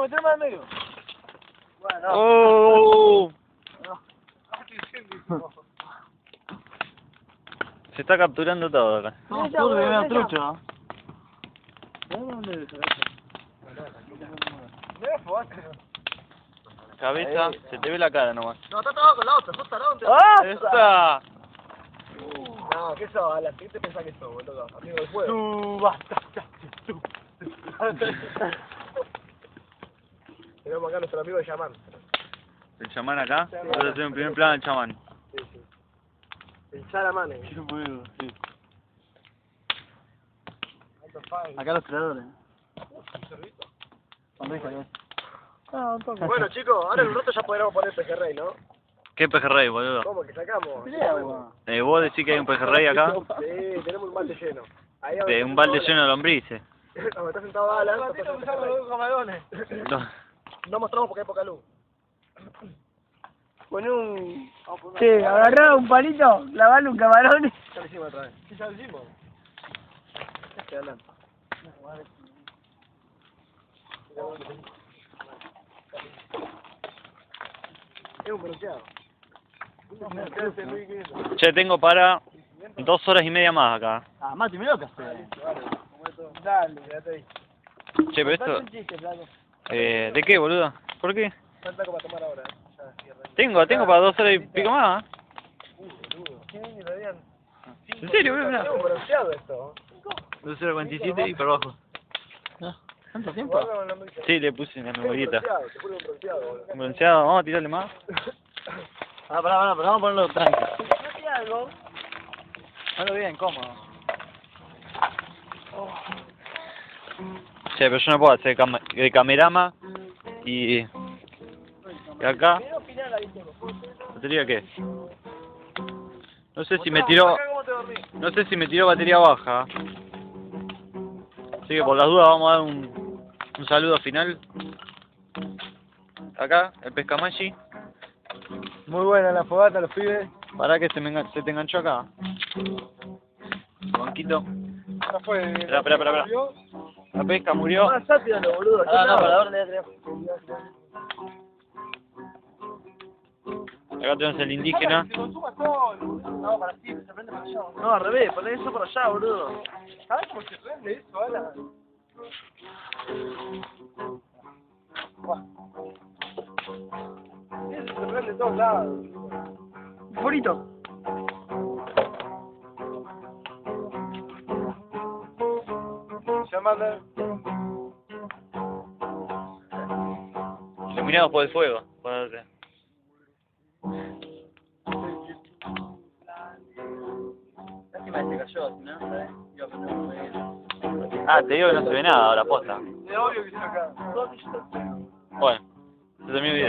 meteme al medio. Bueno. ¡Oh! Se está capturando todo acá. No, tú le das trucha. Cabeza, se te ve la cara nomás. No, está trabado con la otra, sos tarado. ¡Esa! No, ¿qué sos, Alan? ¿Qué te pensás que sos, boludo? Amigo del juego. Tenemos acá a nuestro amigo de Yaman. El chamán acá. Entonces estoy en primer plano el chamán. Sí, sí. El Charamane. Qué bueno, sí. Acá los creadores. Bueno, chicos, ahora en un rato ya podremos poner pejerrey, ¿no? ¿Qué pejerrey, boludo? ¿Cómo que sacamos? ¿Vos decís que hay un pejerrey acá? Sí, tenemos un balde lleno. Ahí Un balde lleno de lombrices. Donde está sentado Alan, los camarones. No. No mostramos porque hay poca luz. Con un... Che, agarrá un palito, clavale un camarón. Ya lo hicimos otra vez. Sí, ya lo hicimos. ¿Qué Alan? Es un bronceado. Che, tengo para 2 horas y media más acá. Ah, Mati, mirá lo que hace. Dale, quédate ahí. Che, pero esto... ¿De qué, boludo? ¿Por qué? Falta como para tomar ahora, Ya cierra. Tengo para 2 horas y pico más. Boludo. ¿Qué, Radian? ¿En serio, boludo? Es un bronceado esto. 2 horas 47 y para abajo. ¿Tanto tiempo? Guarda con la música. Sí, le puse una memorieta. Te pone un bronceado, boludo. Un bronceado, vamos a tirarle más. Pará, pero vamos a ponerlo tranqui. algo. Ponlo bien, cómodo. Che, pero yo no puedo hacer de camerama y acá. ¿Batería qué? No sé si me tiró. No sé si me tiró batería baja. Así que por las dudas vamos a dar un saludo final. Acá, el Pescamachi. Muy buena la fogata, los pibes. Para que se te enganchó acá. Banquito. Ya fue. Espera. La pesca murió. Más rápido, boludo. No, para ahora le voy Acá tenemos el indígena. No, para ti, se prende para allá. No, al revés, poné eso para allá, boludo. ¿Sabes cómo se prende eso, Alan? Eso se prende de todos lados. Frito. Llamando. Iluminados por el fuego. Lástima que se cayó, si no, ¿sabes? Yo aprendí muy bien. Ah, te digo que no se ve nada ahora, posta. Es obvio que se acá. Bueno, se terminó el video.